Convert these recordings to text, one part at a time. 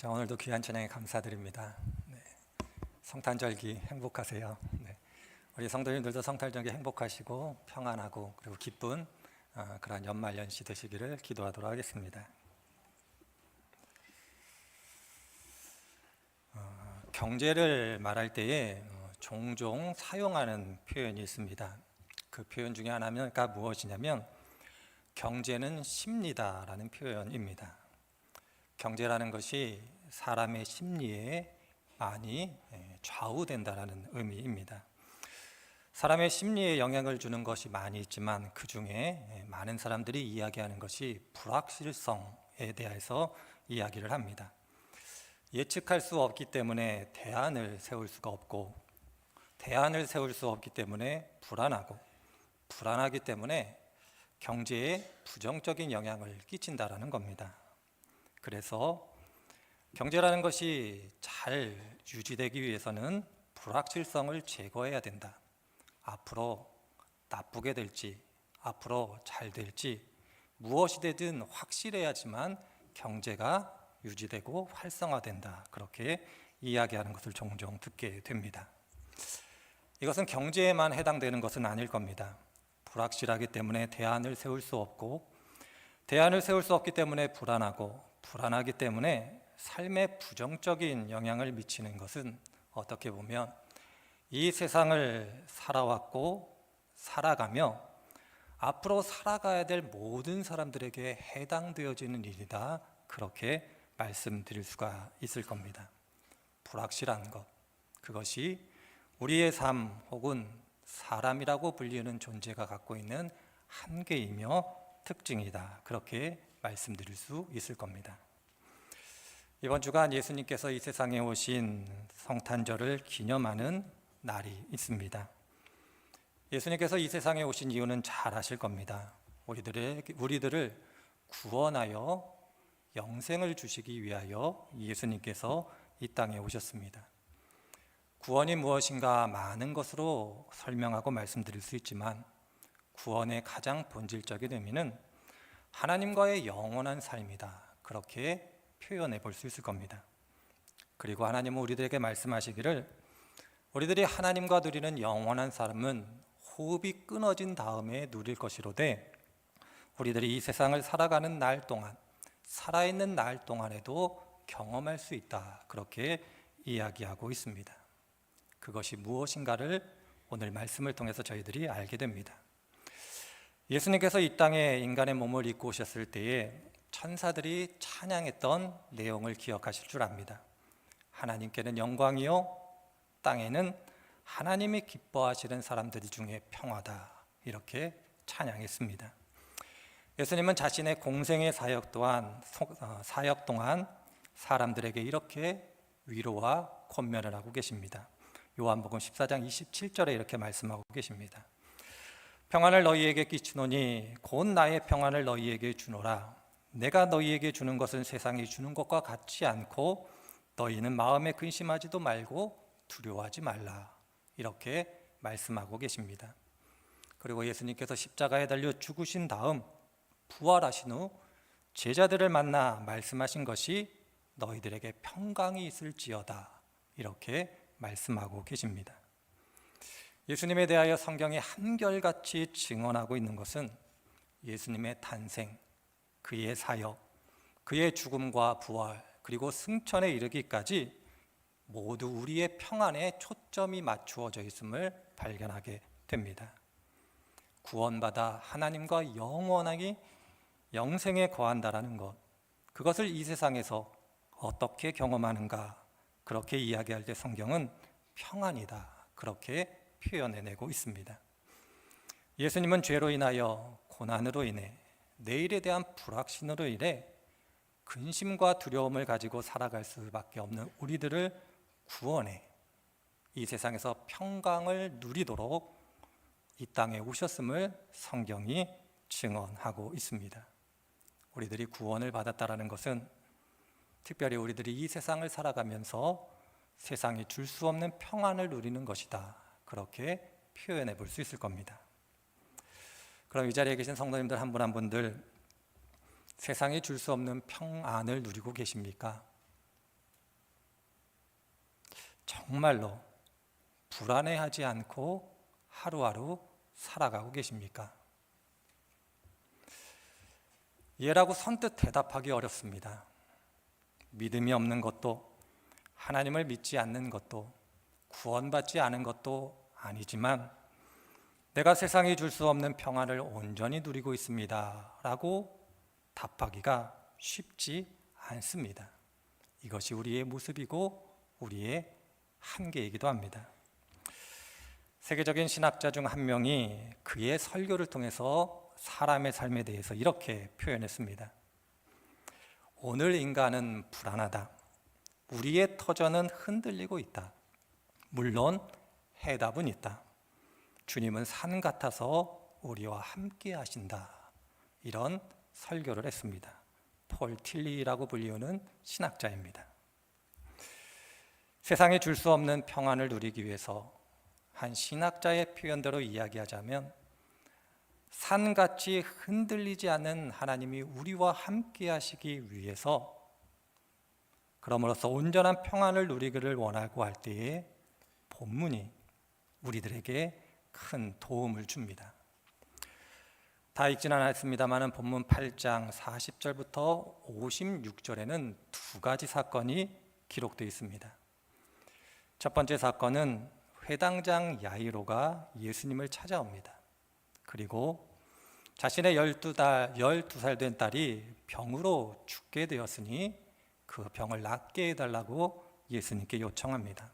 자, 오늘도 귀한 찬양에 감사드립니다. 네, 성탄절기 행복하세요. 네, 우리 성도님들도 성탄절기 행복하시고 평안하고 그리고 기쁜 그런 연말연시 되시기를 기도하도록 하겠습니다. 경제를 말할 때에 종종 사용하는 표현이 있습니다. 그 표현 중에 하나가 무엇이냐면 경제는 심리다라는 표현입니다. 경제라는 것이 사람의 심리에 많이 좌우된다라는 의미입니다. 사람의 심리에 영향을 주는 것이 많이 있지만 그 중에 많은 사람들이 이야기하는 것이 불확실성에 대해서 이야기를 합니다. 예측할 수 없기 때문에 대안을 세울 수가 없고, 대안을 세울 수 없기 때문에 불안하고, 불안하기 때문에 경제에 부정적인 영향을 끼친다라는 겁니다. 그래서 경제라는 것이 잘 유지되기 위해서는 불확실성을 제거해야 된다. 앞으로 나쁘게 될지, 앞으로 잘 될지 무엇이 되든 확실해야지만 경제가 유지되고 활성화된다. 그렇게 이야기하는 것을 종종 듣게 됩니다. 이것은 경제에만 해당되는 것은 아닐 겁니다. 불확실하기 때문에 대안을 세울 수 없고, 대안을 세울 수 없기 때문에 불안하고, 불안하기 때문에 삶에 부정적인 영향을 미치는 것은 어떻게 보면 이 세상을 살아왔고 살아가며 앞으로 살아가야 될 모든 사람들에게 해당되어지는 일이다. 그렇게 말씀드릴 수가 있을 겁니다. 불확실한 것, 그것이 우리의 삶 혹은 사람이라고 불리는 존재가 갖고 있는 한계이며 특징이다. 그렇게 말씀드릴 수 있을 겁니다. 이번 주간 예수님께서 이 세상에 오신 성탄절을 기념하는 날이 있습니다. 예수님께서 이 세상에 오신 이유는 잘 아실 겁니다. 우리들을 구원하여 영생을 주시기 위하여 예수님께서 이 땅에 오셨습니다. 구원이 무엇인가 많은 것으로 설명하고 말씀드릴 수 있지만 구원의 가장 본질적인 의미는 하나님과의 영원한 삶이다. 그렇게 표현해 볼 수 있을 겁니다. 그리고 하나님은 우리들에게 말씀하시기를 우리들이 하나님과 누리는 영원한 삶은 호흡이 끊어진 다음에 누릴 것이로되 우리들이 이 세상을 살아가는 날 동안, 살아있는 날 동안에도 경험할 수 있다. 그렇게 이야기하고 있습니다. 그것이 무엇인가를 오늘 말씀을 통해서 저희들이 알게 됩니다. 예수님께서 이 땅에 인간의 몸을 입고 오셨을 때에 천사들이 찬양했던 내용을 기억하실 줄 압니다. 하나님께는 영광이요 땅에는 하나님이 기뻐하시는 사람들 중에 평화다. 이렇게 찬양했습니다. 예수님은 자신의 공생의 사역 동안 사람들에게 이렇게 위로와 권면을 하고 계십니다. 요한복음 14장 27절에 이렇게 말씀하고 계십니다. 평안을 너희에게 끼치노니 곧 나의 평안을 너희에게 주노라. 내가 너희에게 주는 것은 세상이 주는 것과 같지 않고 너희는 마음에 근심하지도 말고 두려워하지 말라. 이렇게 말씀하고 계십니다. 그리고 예수님께서 십자가에 달려 죽으신 다음 부활하신 후 제자들을 만나 말씀하신 것이 너희들에게 평강이 있을지어다. 이렇게 말씀하고 계십니다. 예수님에 대하여 성경이 한결같이 증언하고 있는 것은 예수님의 탄생, 그의 사역, 그의 죽음과 부활, 그리고 승천에 이르기까지 모두 우리의 평안에 초점이 맞추어져 있음을 발견하게 됩니다. 구원받아 하나님과 영원하게 영생에 거한다라는 것, 그것을 이 세상에서 어떻게 경험하는가, 그렇게 이야기할 때 성경은 평안이다. 그렇게 표현해내고 있습니다. 예수님은 죄로 인하여 고난으로 인해 내일에 대한 불확신으로 인해 근심과 두려움을 가지고 살아갈 수밖에 없는 우리들을 구원해 이 세상에서 평강을 누리도록 이 땅에 오셨음을 성경이 증언하고 있습니다. 우리들이 구원을 받았다라는 것은 특별히 우리들이 이 세상을 살아가면서 세상이 줄 수 없는 평안을 누리는 것이다. 그렇게 표현해 볼 수 있을 겁니다. 그럼 이 자리에 계신 성도님들 한 분 한 분들 세상이 줄 수 없는 평안을 누리고 계십니까? 정말로 불안해하지 않고 하루하루 살아가고 계십니까? 예라고 선뜻 대답하기 어렵습니다. 믿음이 없는 것도, 하나님을 믿지 않는 것도, 구원받지 않은 것도 아니지만 내가 세상이 줄 수 없는 평안을 온전히 누리고 있습니다 라고 답하기가 쉽지 않습니다. 이것이 우리의 모습이고 우리의 한계이기도 합니다. 세계적인 신학자 중 한 명이 그의 설교를 통해서 사람의 삶에 대해서 이렇게 표현했습니다. 오늘 인간은 불안하다. 우리의 터전은 흔들리고 있다. 물론 해답은 있다. 주님은 산 같아서 우리와 함께 하신다. 이런 설교를 했습니다. 폴 틸리라고 불리우는 신학자입니다. 세상에 줄 수 없는 평안을 누리기 위해서 한 신학자의 표현대로 이야기하자면 산같이 흔들리지 않는 하나님이 우리와 함께 하시기 위해서 그럼으로써 온전한 평안을 누리기를 원하고 할 때에 본문이 우리들에게 큰 도움을 줍니다. 다 읽지는 않았습니다만 본문 8장 40절부터 56절에는 두 가지 사건이 기록되어 있습니다. 첫 번째 사건은 회당장 야이로가 예수님을 찾아옵니다. 그리고 자신의 12살 된 딸이 병으로 죽게 되었으니 그 병을 낫게 해달라고 예수님께 요청합니다.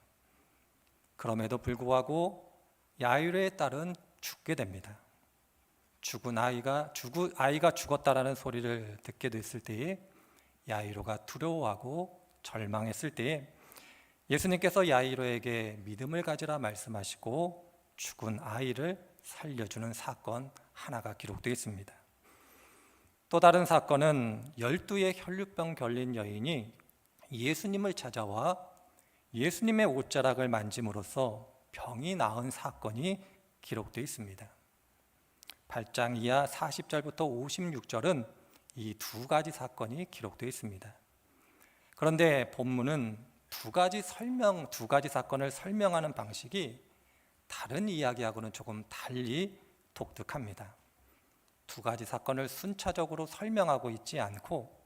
그럼에도 불구하고 야이로의 딸은 죽게 됩니다. 아이가 죽었다라는 소리를 듣게 됐을 때에 야이로가 두려워하고 절망했을 때에 예수님께서 야이로에게 믿음을 가지라 말씀하시고 죽은 아이를 살려주는 사건 하나가 기록되어 있습니다. 또 다른 사건은 12의 혈류병 걸린 여인이 예수님을 찾아와 예수님의 옷자락을 만짐으로써 병이 나은 사건이 기록되어 있습니다. 8장 이하 40절부터 56절은 이 두 가지 사건이 기록되어 있습니다. 그런데 본문은 두 가지 사건을 설명하는 방식이 다른 이야기하고는 조금 달리 독특합니다. 두 가지 사건을 순차적으로 설명하고 있지 않고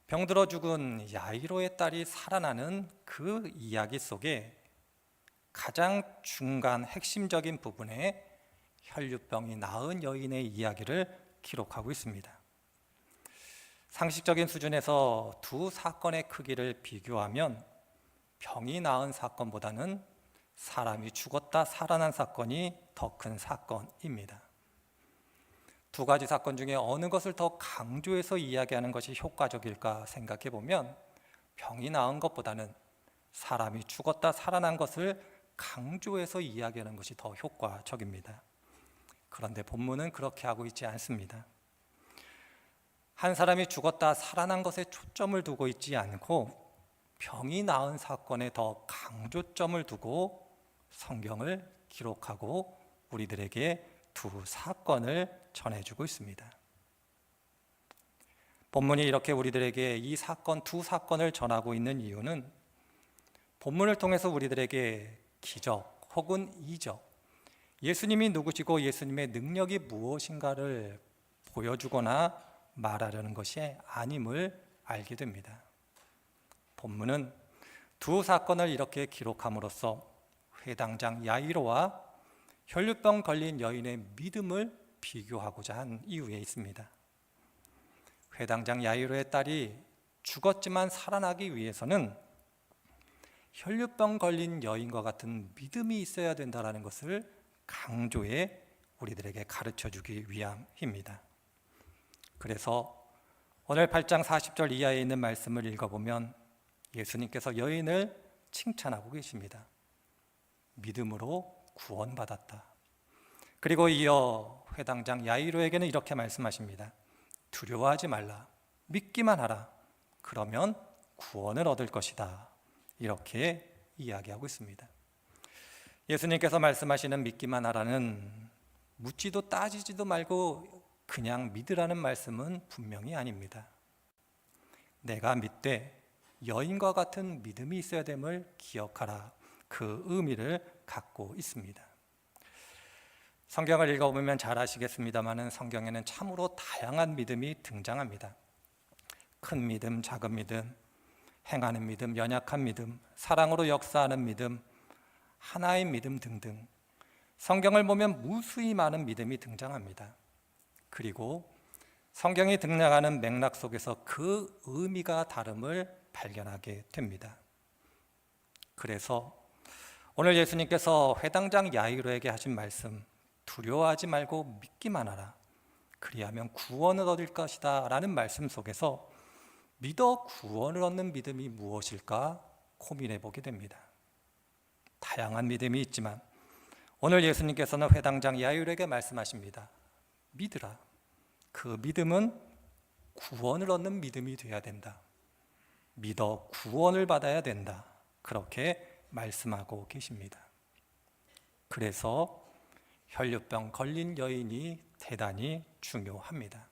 병들어 죽은 야이로의 딸이 살아나는 그 이야기 속에 가장 중간 핵심적인 부분에 혈류병이 나은 여인의 이야기를 기록하고 있습니다. 상식적인 수준에서 두 사건의 크기를 비교하면 병이 나은 사건보다는 사람이 죽었다 살아난 사건이 더 큰 사건입니다. 두 가지 사건 중에 어느 것을 더 강조해서 이야기하는 것이 효과적일까 생각해 보면 병이 나은 것보다는 사람이 죽었다 살아난 것을 강조해서 이야기하는 것이 더 효과적입니다. 그런데 본문은 그렇게 하고 있지 않습니다. 한 사람이 죽었다 살아난 것에 초점을 두고 있지 않고 병이 나은 사건에 더 강조점을 두고 성경을 기록하고 우리들에게 두 사건을 전해주고 있습니다. 본문이 이렇게 우리들에게 이 두 사건을 전하고 있는 이유는 본문을 통해서 우리들에게 기적 혹은 이적, 예수님이 누구시고 예수님의 능력이 무엇인가를 보여주거나 말하려는 것이 아님을 알게 됩니다. 본문은 두 사건을 이렇게 기록함으로써 회당장 야이로와 혈류병 걸린 여인의 믿음을 비교하고자 한 이유에 있습니다. 회당장 야이로의 딸이 죽었지만 살아나기 위해서는 혈류병 걸린 여인과 같은 믿음이 있어야 된다는 것을 강조해 우리들에게 가르쳐주기 위함입니다. 그래서 오늘 8장 40절 이하에 있는 말씀을 읽어보면 예수님께서 여인을 칭찬하고 계십니다. 믿음으로 구원받았다. 그리고 이어 회당장 야이로에게는 이렇게 말씀하십니다. 두려워하지 말라. 믿기만 하라. 그러면 구원을 얻을 것이다. 이렇게 이야기하고 있습니다. 예수님께서 말씀하시는 믿기만 하라는 묻지도 따지지도 말고 그냥 믿으라는 말씀은 분명히 아닙니다. 내가 믿되 여인과 같은 믿음이 있어야 됨을 기억하라. 그 의미를 갖고 있습니다. 성경을 읽어보면 잘 아시겠습니다만 성경에는 참으로 다양한 믿음이 등장합니다. 큰 믿음, 작은 믿음, 행하는 믿음, 연약한 믿음, 사랑으로 역사하는 믿음, 하나의 믿음 등등 성경을 보면 무수히 많은 믿음이 등장합니다. 그리고 성경이 등장하는 맥락 속에서 그 의미가 다름을 발견하게 됩니다. 그래서 오늘 예수님께서 회당장 야이로에게 하신 말씀, 두려워하지 말고 믿기만 하라, 그리하면 구원을 얻을 것이다 라는 말씀 속에서 믿어 구원을 얻는 믿음이 무엇일까 고민해 보게 됩니다. 다양한 믿음이 있지만 오늘 예수님께서는 회당장 야이로에게 말씀하십니다. 믿으라. 그 믿음은 구원을 얻는 믿음이 되어야 된다. 믿어 구원을 받아야 된다. 그렇게 말씀하고 계십니다. 그래서 혈류병 걸린 여인이 대단히 중요합니다.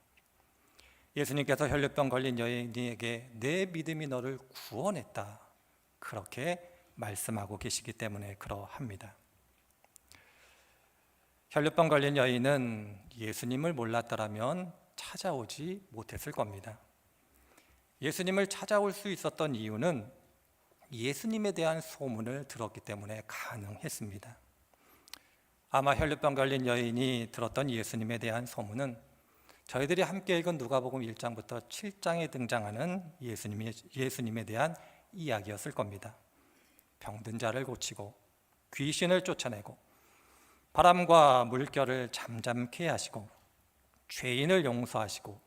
예수님께서 혈류병 걸린 여인에게 내 믿음이 너를 구원했다. 그렇게 말씀하고 계시기 때문에 그러합니다. 혈류병 걸린 여인은 예수님을 몰랐더라면 찾아오지 못했을 겁니다. 예수님을 찾아올 수 있었던 이유는 예수님에 대한 소문을 들었기 때문에 가능했습니다. 아마 혈류병 걸린 여인이 들었던 예수님에 대한 소문은 저희들이 함께 읽은 누가복음 1장부터 7장에 등장하는 예수님에 대한 이야기였을 겁니다. 병든 자를 고치고 귀신을 쫓아내고 바람과 물결을 잠잠케 하시고 죄인을 용서하시고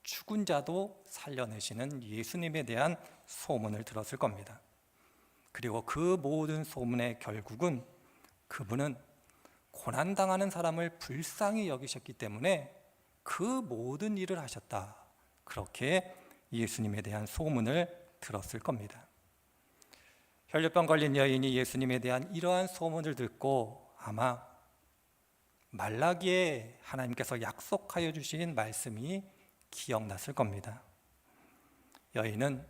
죽은 자도 살려내시는 예수님에 대한 소문을 들었을 겁니다. 그리고 그 모든 소문의 결국은 그분은 고난당하는 사람을 불쌍히 여기셨기 때문에 그 모든 일을 하셨다. 그렇게 예수님에 대한 소문을 들었을 겁니다. 혈류병 걸린 여인이 예수님에 대한 이러한 소문을 듣고 아마 말라기에 하나님께서 약속하여 주신 말씀이 기억났을 겁니다. 여인은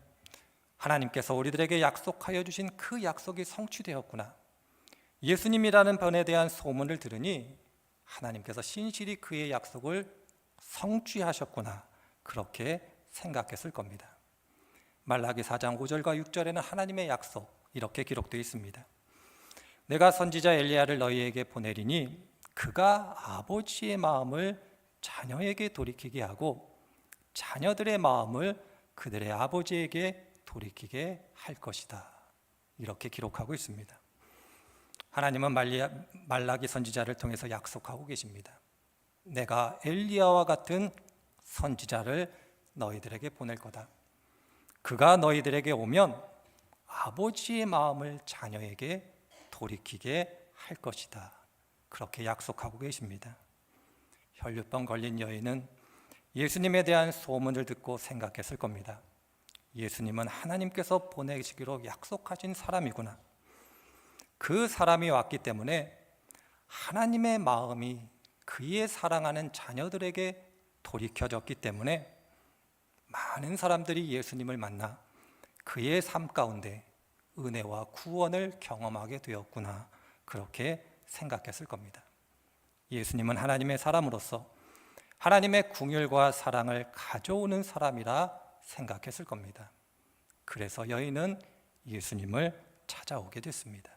하나님께서 우리들에게 약속하여 주신 그 약속이 성취되었구나. 예수님이라는 분에 대한 소문을 들으니 하나님께서 신실히 그의 약속을 성취하셨구나. 그렇게 생각했을 겁니다. 말라기 4장 5절과 6절에는 하나님의 약속 이렇게 기록되어 있습니다. 내가 선지자 엘리야를 너희에게 보내리니 그가 아버지의 마음을 자녀에게 돌이키게 하고 자녀들의 마음을 그들의 아버지에게 돌이키게 할 것이다. 이렇게 기록하고 있습니다. 하나님은 말라기 선지자를 통해서 약속하고 계십니다. 내가 엘리야와 같은 선지자를 너희들에게 보낼 거다. 그가 너희들에게 오면 아버지의 마음을 자녀에게 돌이키게 할 것이다. 그렇게 약속하고 계십니다. 혈류병 걸린 여인은 예수님에 대한 소문을 듣고 생각했을 겁니다. 예수님은 하나님께서 보내시기로 약속하신 사람이구나. 그 사람이 왔기 때문에 하나님의 마음이 그의 사랑하는 자녀들에게 돌이켜졌기 때문에 많은 사람들이 예수님을 만나 그의 삶 가운데 은혜와 구원을 경험하게 되었구나. 그렇게 생각했을 겁니다. 예수님은 하나님의 사람으로서 하나님의 긍휼과 사랑을 가져오는 사람이라 생각했을 겁니다. 그래서 여인은 예수님을 찾아오게 됐습니다.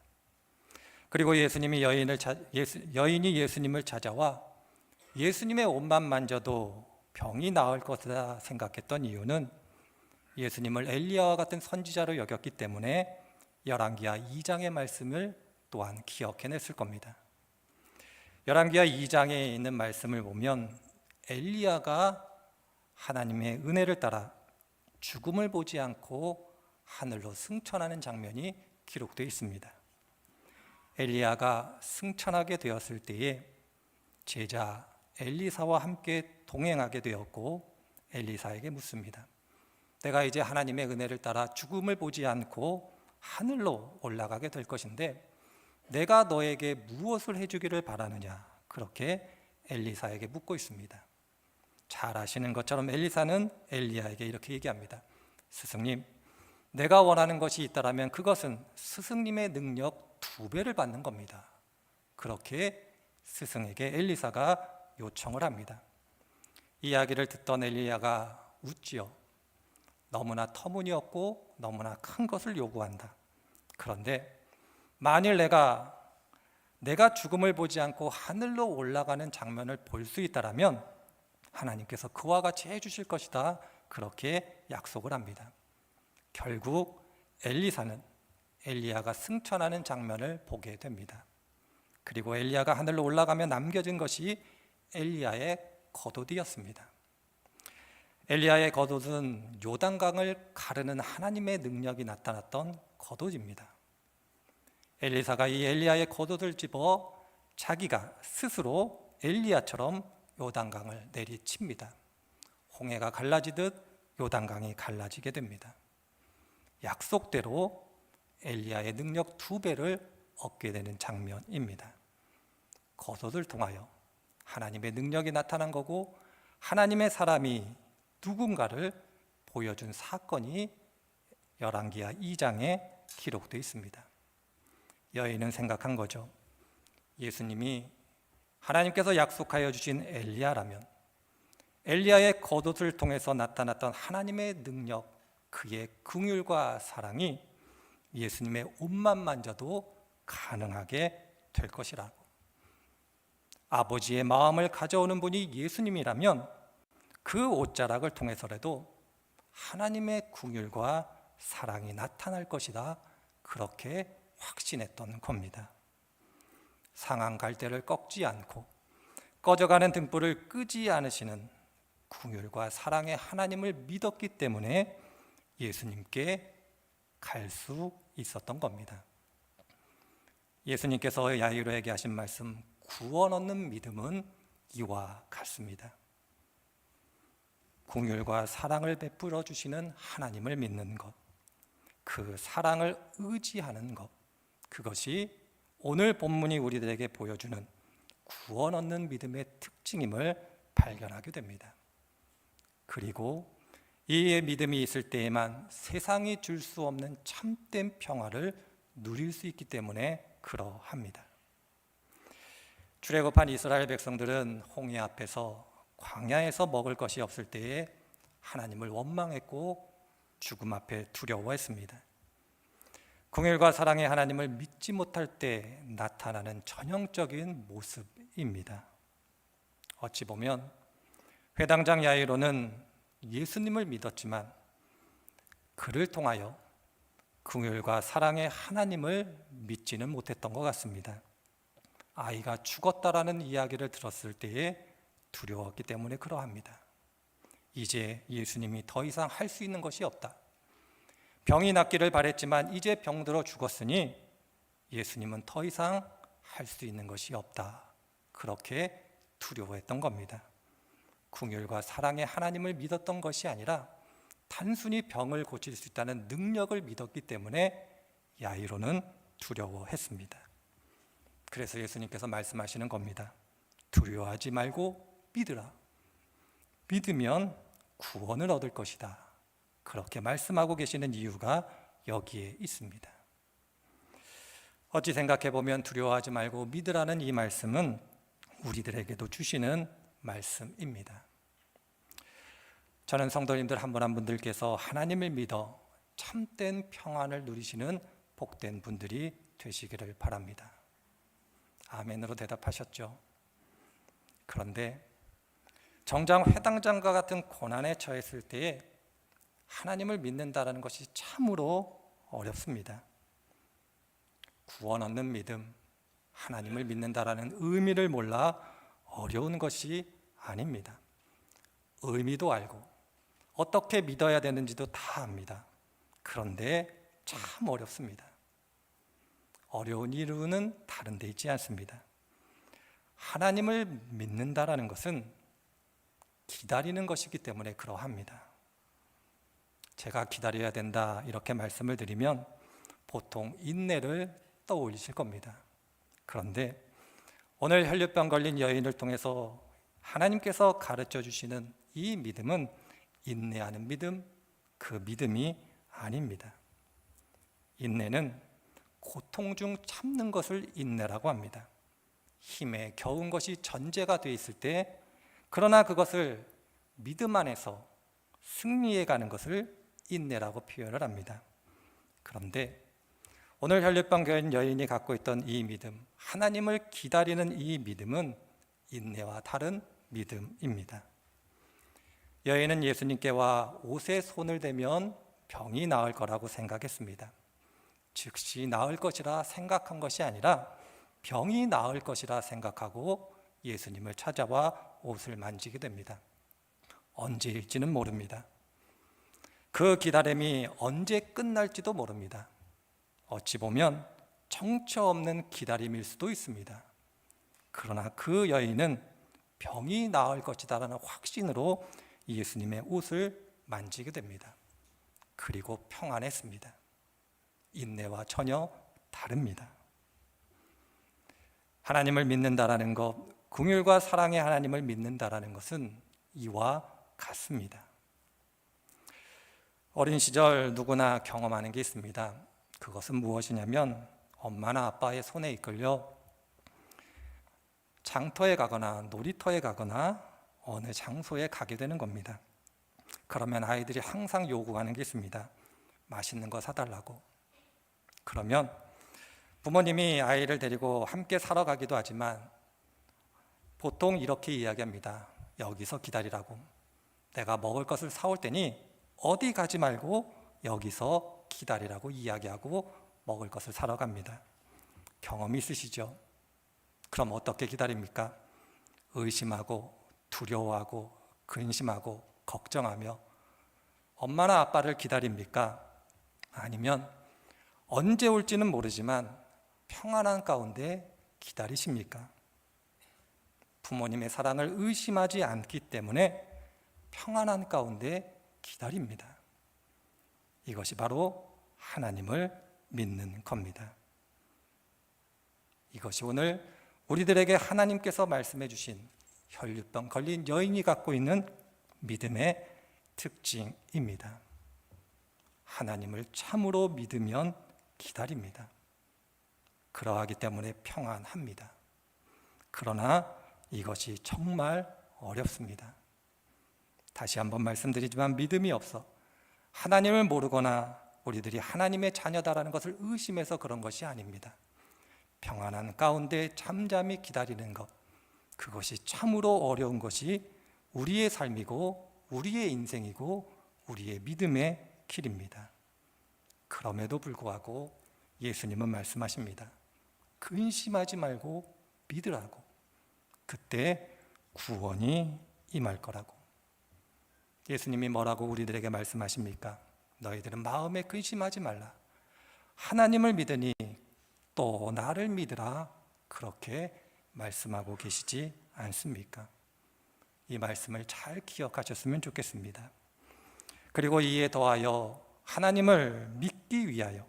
그리고 여인이 예수님을 찾아와 예수님의 옷만 만져도 병이 나을 것이다 생각했던 이유는 예수님을 엘리야와 같은 선지자로 여겼기 때문에 열왕기하 2장의 말씀을 또한 기억해냈을 겁니다. 열왕기하 2장에 있는 말씀을 보면 엘리야가 하나님의 은혜를 따라 죽음을 보지 않고 하늘로 승천하는 장면이 기록되어 있습니다. 엘리야가 승천하게 되었을 때에 제자 엘리사와 함께 동행하게 되었고 엘리사에게 묻습니다. 내가 이제 하나님의 은혜를 따라 죽음을 보지 않고 하늘로 올라가게 될 것인데 내가 너에게 무엇을 해주기를 바라느냐? 그렇게 엘리사에게 묻고 있습니다. 잘 아시는 것처럼 엘리사는 엘리야에게 이렇게 얘기합니다. 스승님, 내가 원하는 것이 있다라면 그것은 스승님의 능력 2배를 받는 겁니다. 그렇게 스승에게 엘리사가 요청을 합니다. 이야기를 듣던 엘리야가 웃지요. 너무나 터무니없고 너무나 큰 것을 요구한다. 그런데 만일 내가 죽음을 보지 않고 하늘로 올라가는 장면을 볼 수 있다라면 하나님께서 그와 같이 해주실 것이다. 그렇게 약속을 합니다. 결국 엘리사는 엘리야가 승천하는 장면을 보게 됩니다. 그리고 엘리야가 하늘로 올라가며 남겨진 것이 엘리야의 겉옷이었습니다. 엘리야의 겉옷은 요단강을 가르는 하나님의 능력이 나타났던 겉옷입니다. 엘리사가 이 엘리야의 겉옷을 집어 자기가 스스로 엘리야처럼 요단강을 내리칩니다. 홍해가 갈라지듯 요단강이 갈라지게 됩니다. 약속대로 엘리야의 능력 2배를 얻게 되는 장면입니다. 겉옷을 통하여 하나님의 능력이 나타난 거고 하나님의 사람이 누군가를 보여준 사건이 열왕기하 2장에 기록되어 있습니다. 여인은 생각한 거죠. 예수님이 하나님께서 약속하여 주신 엘리야라면 엘리야의 겉옷을 통해서 나타났던 하나님의 능력, 그의 긍휼과 사랑이 예수님의 옷만 만져도 가능하게 될 것이라고. 아버지의 마음을 가져오는 분이 예수님이라면 그 옷자락을 통해서라도 하나님의 긍휼과 사랑이 나타날 것이다. 그렇게 확신했던 겁니다. 상한 갈대를 꺾지 않고 꺼져가는 등불을 끄지 않으시는 긍휼과 사랑의 하나님을 믿었기 때문에 예수님께 갈 수 있었던 겁니다. 예수님께서 야이로에게 하신 말씀, 구원 얻는 믿음은 이와 같습니다. 긍휼과 사랑을 베풀어 주시는 하나님을 믿는 것, 그 사랑을 의지하는 것, 그것이 오늘 본문이 우리들에게 보여주는 구원 얻는 믿음의 특징임을 발견하게 됩니다. 그리고 이 믿음이 있을 때에만 세상이 줄 수 없는 참된 평화를 누릴 수 있기 때문에 그러합니다. 출애굽한 이스라엘 백성들은 홍해 앞에서 광야에서 먹을 것이 없을 때에 하나님을 원망했고 죽음 앞에 두려워했습니다. 긍휼과 사랑의 하나님을 믿지 못할 때 나타나는 전형적인 모습입니다. 어찌 보면 회당장 야이로는 예수님을 믿었지만 그를 통하여 긍휼과 사랑의 하나님을 믿지는 못했던 것 같습니다. 아이가 죽었다라는 이야기를 들었을 때에 두려웠기 때문에 그러합니다. 이제 예수님이 더 이상 할 수 있는 것이 없다. 병이 낫기를 바랬지만 이제 병들어 죽었으니 예수님은 더 이상 할 수 있는 것이 없다. 그렇게 두려워했던 겁니다. 긍휼과 사랑의 하나님을 믿었던 것이 아니라 단순히 병을 고칠 수 있다는 능력을 믿었기 때문에 야이로는 두려워했습니다. 그래서 예수님께서 말씀하시는 겁니다. 두려워하지 말고 믿으라. 믿으면 구원을 얻을 것이다. 그렇게 말씀하고 계시는 이유가 여기에 있습니다. 어찌 생각해 보면 두려워하지 말고 믿으라는 이 말씀은 우리들에게도 주시는 말씀입니다. 저는 성도님들 한 분 한 분들께서 하나님을 믿어 참된 평안을 누리시는 복된 분들이 되시기를 바랍니다. 아멘으로 대답하셨죠? 그런데 정작 회당장과 같은 고난에 처했을 때에 하나님을 믿는다는 것이 참으로 어렵습니다. 구원 얻는 믿음, 하나님을 믿는다라는 의미를 몰라 어려운 것이 아닙니다. 의미도 알고 어떻게 믿어야 되는지도 다 압니다. 그런데 참 어렵습니다. 어려운 이유는 다른 데 있지 않습니다. 하나님을 믿는다라는 것은 기다리는 것이기 때문에 그러합니다. 제가 기다려야 된다 이렇게 말씀을 드리면 보통 인내를 떠올리실 겁니다. 그런데 오늘 혈류병 걸린 여인을 통해서 하나님께서 가르쳐 주시는 이 믿음은 인내하는 믿음, 그 믿음이 아닙니다. 인내는 고통 중 참는 것을 인내라고 합니다. 힘에 겨운 것이 전제가 돼 있을 때, 그러나 그것을 믿음 안에서 승리해 가는 것을 인내라고 표현을 합니다. 그런데 오늘 혈육병 여인이 갖고 있던 이 믿음, 하나님을 기다리는 이 믿음은 인내와 다른 믿음입니다. 여인은 예수님께와 옷에 손을 대면 병이 나을 거라고 생각했습니다. 즉시 나을 것이라 생각한 것이 아니라 병이 나을 것이라 생각하고 예수님을 찾아와 옷을 만지게 됩니다. 언제일지는 모릅니다. 그 기다림이 언제 끝날지도 모릅니다. 어찌 보면 정처 없는 기다림일 수도 있습니다. 그러나 그 여인은 병이 나을 것이다라는 확신으로 예수님의 옷을 만지게 됩니다. 그리고 평안했습니다. 인내와 전혀 다릅니다. 하나님을 믿는다라는 것, 긍휼과 사랑의 하나님을 믿는다라는 것은 이와 같습니다. 어린 시절 누구나 경험하는 게 있습니다. 그것은 무엇이냐면 엄마나 아빠의 손에 이끌려 장터에 가거나 놀이터에 가거나 어느 장소에 가게 되는 겁니다. 그러면 아이들이 항상 요구하는 게 있습니다. 맛있는 거 사달라고. 그러면 부모님이 아이를 데리고 함께 사러 가기도 하지만 보통 이렇게 이야기합니다. 여기서 기다리라고. 내가 먹을 것을 사올 테니 어디 가지 말고 여기서 기다리라고 이야기하고 먹을 것을 사러 갑니다. 경험이 있으시죠? 그럼 어떻게 기다립니까? 의심하고 두려워하고 근심하고 걱정하며 엄마나 아빠를 기다립니까? 아니면 언제 올지는 모르지만 평안한 가운데 기다리십니까? 부모님의 사랑을 의심하지 않기 때문에 평안한 가운데 기다립니다. 이것이 바로 하나님을 믿는 겁니다. 이것이 오늘 우리들에게 하나님께서 말씀해 주신 혈류병 걸린 여인이 갖고 있는 믿음의 특징입니다. 하나님을 참으로 믿으면 기다립니다. 그러하기 때문에 평안합니다. 그러나 이것이 정말 어렵습니다. 다시 한번 말씀드리지만 믿음이 없어 하나님을 모르거나 우리들이 하나님의 자녀다라는 것을 의심해서 그런 것이 아닙니다. 평안한 가운데 잠잠히 기다리는 것, 그것이 참으로 어려운 것이 우리의 삶이고 우리의 인생이고 우리의 믿음의 길입니다. 그럼에도 불구하고 예수님은 말씀하십니다. 근심하지 말고 믿으라고. 그때 구원이 임할 거라고. 예수님이 뭐라고 우리들에게 말씀하십니까? 너희들은 마음에 근심하지 말라. 하나님을 믿으니 또 나를 믿으라. 그렇게 말씀하고 계시지 않습니까? 이 말씀을 잘 기억하셨으면 좋겠습니다. 그리고 이에 더하여 하나님을 믿기 위하여,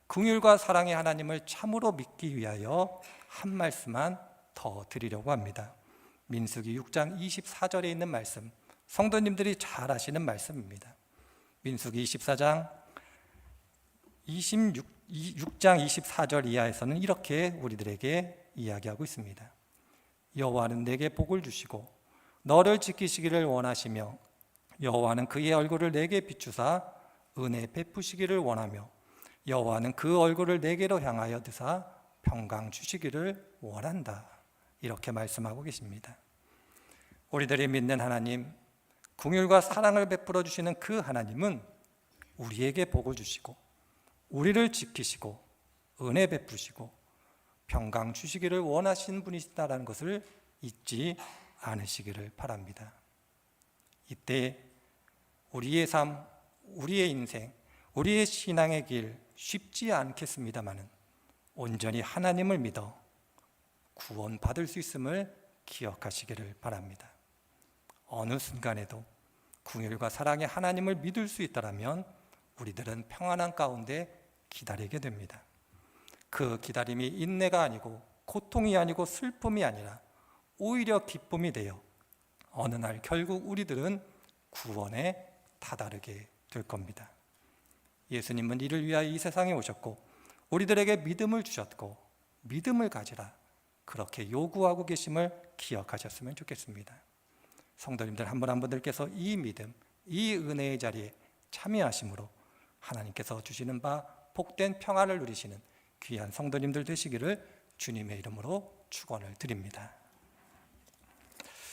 긍휼과 사랑의 하나님을 참으로 믿기 위하여 한 말씀만 더 드리려고 합니다. 민수기 6장 24절에 있는 말씀, 성도님들이 잘 아시는 말씀입니다. 민수기 24장 6장 24절 이하에서는 이렇게 우리들에게 이야기하고 있습니다. 여호와는 내게 복을 주시고 너를 지키시기를 원하시며 여호와는 그의 얼굴을 내게 비추사 은혜 베푸시기를 원하며 여호와는 그 얼굴을 내게로 향하여 드사 평강 주시기를 원한다. 이렇게 말씀하고 계십니다. 우리들이 믿는 하나님, 긍휼과 사랑을 베풀어 주시는 그 하나님은 우리에게 복을 주시고 우리를 지키시고 은혜 베푸시고 평강 주시기를 원하시는 분이시다라는 것을 잊지 않으시기를 바랍니다. 이때 우리의 삶, 우리의 인생, 우리의 신앙의 길 쉽지 않겠습니다마는 온전히 하나님을 믿어 구원받을 수 있음을 기억하시기를 바랍니다. 어느 순간에도 긍휼과 사랑의 하나님을 믿을 수 있다면 우리들은 평안한 가운데 기다리게 됩니다. 그 기다림이 인내가 아니고 고통이 아니고 슬픔이 아니라 오히려 기쁨이 되어 어느 날 결국 우리들은 구원에 다다르게 될 겁니다. 예수님은 이를 위하여 이 세상에 오셨고 우리들에게 믿음을 주셨고 믿음을 가지라 그렇게 요구하고 계심을 기억하셨으면 좋겠습니다. 성도님들 한 분 한 분들께서 이 믿음, 이 은혜의 자리에 참여하심으로 하나님께서 주시는 바 복된 평안을 누리시는 귀한 성도님들 되시기를 주님의 이름으로 축원을 드립니다.